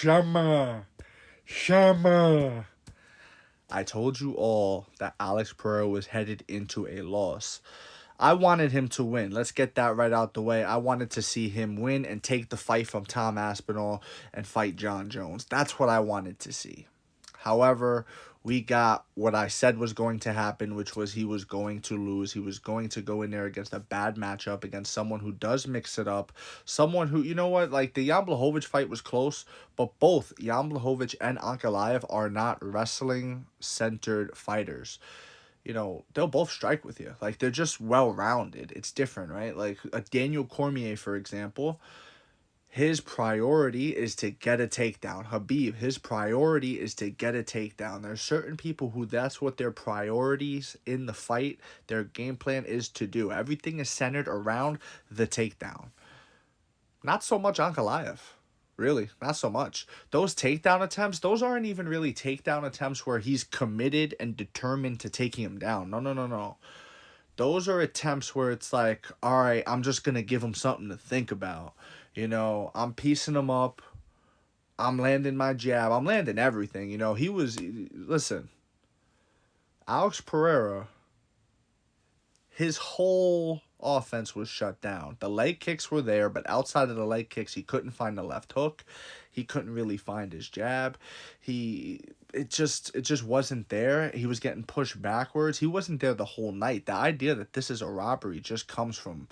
Shama. I told you all that Alex Pereira was headed into a loss. I wanted him to win. Let's get that right out the way. I wanted to see him win and take the fight from Tom Aspinall and fight Jon Jones. That's what I wanted to see. However, we got what I said was going to happen, which was he was going to lose. He was going to go in there against a bad matchup, against someone who does mix it up. Someone who, you know what, like the Jan Blachowicz fight was close, but both Jan Blachowicz and Ankalaev are not wrestling-centered fighters. You know, they'll both strike with you. Like, they're just well-rounded. It's different, right? Like, a Daniel Cormier, for example, his priority is to get a takedown. Habib, his priority is to get a takedown. There's certain people who that's what their priorities in the fight, their game plan is to do. Everything is centered around the takedown. Not so much Ankalaev. Really, not so much. Those takedown attempts, those aren't even really takedown attempts where he's committed and determined to taking him down. No, no, no, no. Those are attempts where it's like, all right, I'm just going to give him something to think about. You know, I'm piecing him up. I'm landing my jab. I'm landing everything. You know, listen, Alex Pereira, his whole offense was shut down. The leg kicks were there, but outside of the leg kicks, he couldn't find the left hook. He couldn't really find his jab. It just wasn't there. He was getting pushed backwards. He wasn't there the whole night. The idea that this is a robbery just comes from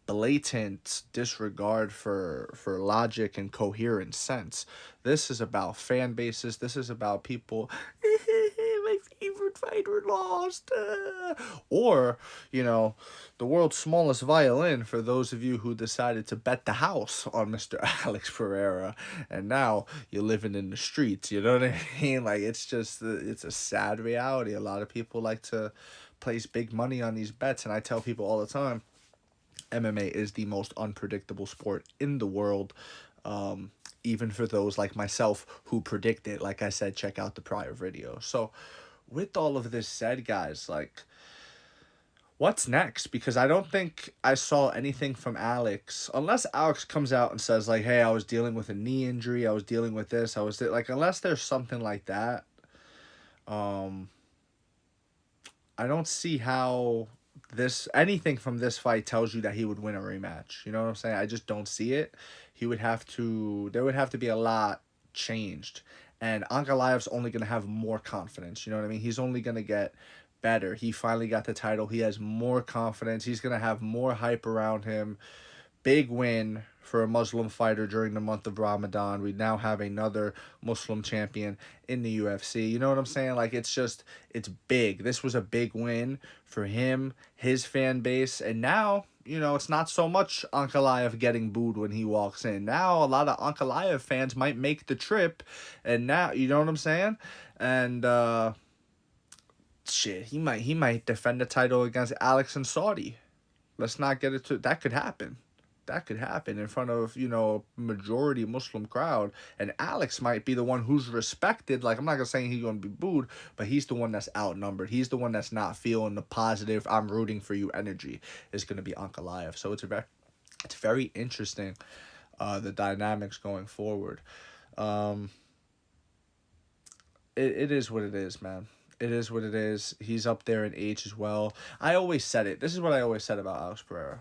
blatant disregard for logic and coherent sense. This is about fan bases. This is about people. My favorite fighter lost. Or, you know, the world's smallest violin for those of you who decided to bet the house on Mr. Alex Pereira. And now you're living in the streets. You know what I mean? Like, it's a sad reality. A lot of people like to place big money on these bets. And I tell people all the time, MMA is the most unpredictable sport in the world, even for those like myself who predict it. Like I said, check out the prior video. So with all of this said, guys, like, what's next? Because I don't think I saw anything from Alex, unless Alex comes out and says, like, hey, I was dealing with a knee injury, I was dealing with this, like, unless there's something like that, I don't see how anything from this fight tells you that he would win a rematch. You know what I'm saying? I just don't see it. There would have to be a lot changed. And Ankalaev's only going to have more confidence. You know what I mean? He's only going to get better. He finally got the title. He has more confidence. He's going to have more hype around him. Big win for a Muslim fighter during the month of Ramadan. We now have another Muslim champion in the UFC. You know what I'm saying? Like, it's big. This was a big win for him, his fan base. And now, you know, it's not so much Ankalaev getting booed when he walks in. Now, a lot of Ankalaev fans might make the trip. And now, you know what I'm saying? And, shit, he might defend the title against Alex and Saudi. Let's not get it to... That could happen. That could happen in front of, you know, majority Muslim crowd. And Alex might be the one who's respected. Like, I'm not going to say he's going to be booed, but he's the one that's outnumbered. He's the one that's not feeling the positive, I'm rooting for you energy is going to be Ankalaev. So it's very interesting, the dynamics going forward. It is what it is, man. It is what it is. He's up there in age as well. I always said it. This is what I always said about Alex Pereira.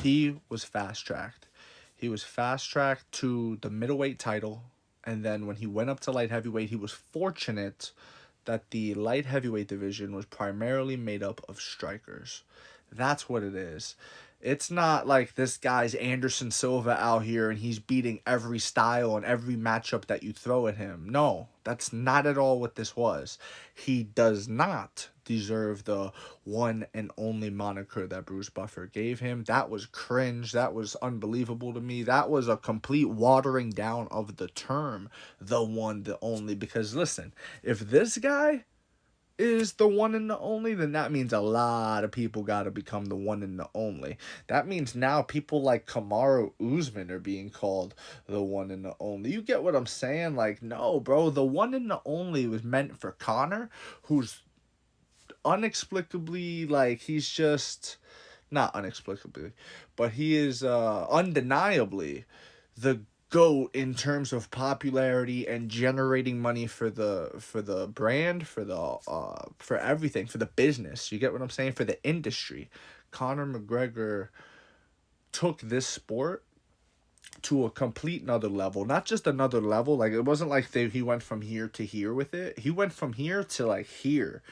He was fast-tracked. He was fast-tracked to the middleweight title, and then when he went up to light heavyweight, he was fortunate that the light heavyweight division was primarily made up of strikers. That's what it is. It's not like this guy's Anderson Silva out here and he's beating every style and every matchup that you throw at him. No, that's not at all what this was. He does not deserve the one and only moniker that Bruce Buffer gave him. That was cringe. That was unbelievable to me. That was a complete watering down of the term, the one, the only. Because listen, if this guy is the one and the only, then that means a lot of people got to become the one and the only. That means now people like Kamaru Usman are being called the one and the only. You get what I'm saying? Like, no, bro, the one and the only was meant for Conor, who's inexplicably, like, he's just, not inexplicably, but he is undeniably the GOAT in terms of popularity and generating money for the brand, for everything, for the business. You get what I'm saying? For the industry. Conor McGregor took this sport to a complete another level. Not just another level. Like, it wasn't like he went from here to here with it. He went from here to like here.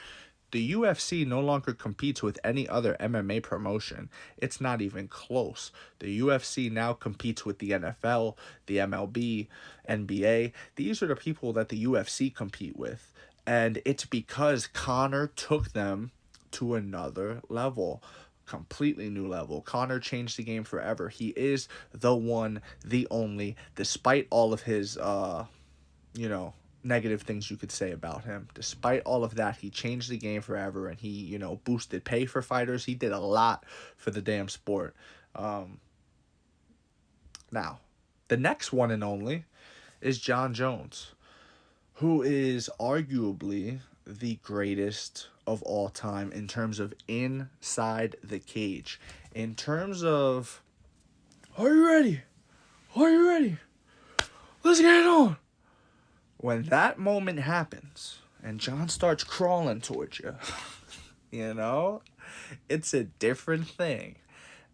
The UFC no longer competes with any other MMA promotion. It's not even close. The UFC now competes with the NFL, the MLB, NBA. These are the people that the UFC compete with. And it's because Conor took them to another level. Completely new level. Conor changed the game forever. He is the one, the only, despite all of his negative things you could say about him. Despite all of that, he changed the game forever, and he, boosted pay for fighters. He did a lot for the damn sport. Now, the next one and only is Jon Jones, who is arguably the greatest of all time in terms of inside the cage. In terms of, are you ready? Are you ready? Let's get it on. When that moment happens and Jon starts crawling towards you, it's a different thing.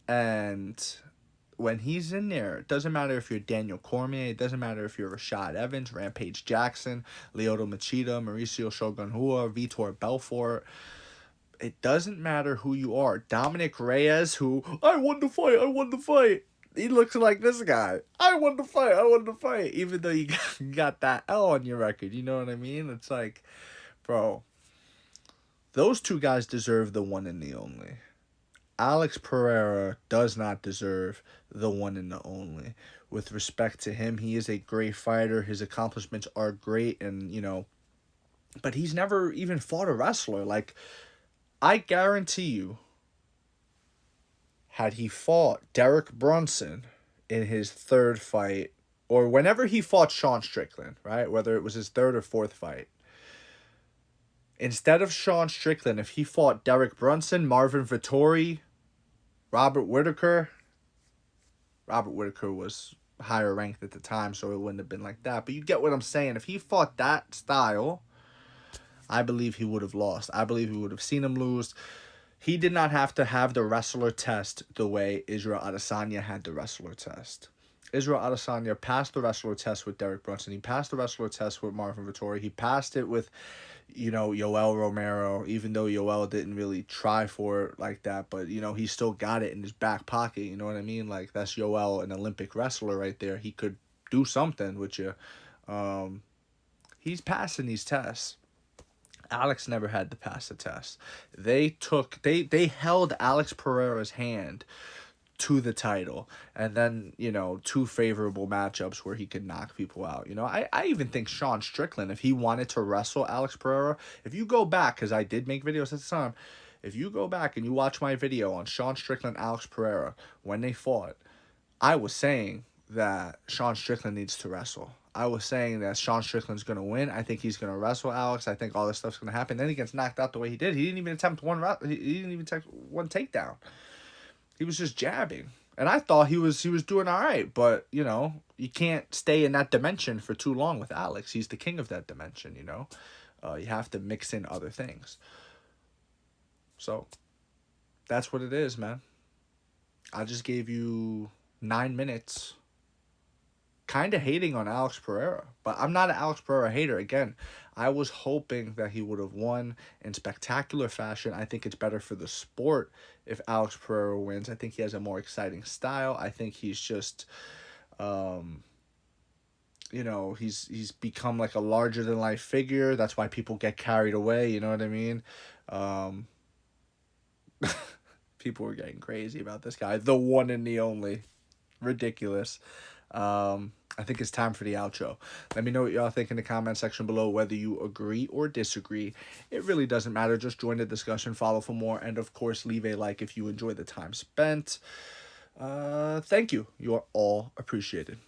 And when he's in there, it doesn't matter if you're Daniel Cormier, it doesn't matter if you're Rashad Evans, Rampage Jackson, Lyoto Machida, Mauricio Shogun Rua, Vitor Belfort. It doesn't matter who you are. Dominic Reyes, who, I won the fight. He looks like this guy. I won the fight. Even though you got that L on your record. You know what I mean? It's like, bro, those two guys deserve the one and the only. Alex Pereira does not deserve the one and the only. With respect to him, he is a great fighter. His accomplishments are great, and, but he's never even fought a wrestler. Like, I guarantee you, had he fought Derek Brunson in his third fight, or whenever he fought Sean Strickland, right? Whether it was his third or fourth fight. Instead of Sean Strickland, if he fought Derek Brunson, Marvin Vettori, Robert Whittaker was higher ranked at the time, so it wouldn't have been like that. But you get what I'm saying. If he fought that style, I believe he would have lost. I believe we would have seen him lose. He did not have to have the wrestler test the way Israel Adesanya had the wrestler test. Israel Adesanya passed the wrestler test with Derek Brunson. He passed the wrestler test with Marvin Vettori. He passed it with, Yoel Romero, even though Yoel didn't really try for it like that. But, he still got it in his back pocket. You know what I mean? Like, that's Yoel, an Olympic wrestler right there. He could do something with you. He's passing these tests. Alex never had to pass the test. They held Alex Pereira's hand to the title, and then, two favorable matchups where he could knock people out. I even think Sean Strickland, if he wanted to wrestle Alex Pereira, if you go back, because I did make videos at the time, if you go back and you watch my video on Sean Strickland, Alex Pereira, when they fought, I was saying that Sean Strickland needs to wrestle. I was saying that Sean Strickland's going to win. I think he's going to wrestle Alex. I think all this stuff's going to happen. Then he gets knocked out the way he did. He didn't even attempt one takedown. He was just jabbing. And I thought he was doing all right. But, you can't stay in that dimension for too long with Alex. He's the king of that dimension, You have to mix in other things. So, that's what it is, man. I just gave you 9 minutes kind of hating on Alex Pereira. But I'm not an Alex Pereira hater. Again, I was hoping that he would have won in spectacular fashion. I think it's better for the sport if Alex Pereira wins. I think he has a more exciting style. I think he's just, he's become like a larger-than-life figure. That's why people get carried away, you know what I mean? People were getting crazy about this guy. The one and the only. Ridiculous. I think it's time for the outro. Let me know what y'all think in the comment section below, whether you agree or disagree. It really doesn't matter. Just join the discussion, follow for more, and of course, leave a like if you enjoy the time spent. Thank you. You are all appreciated.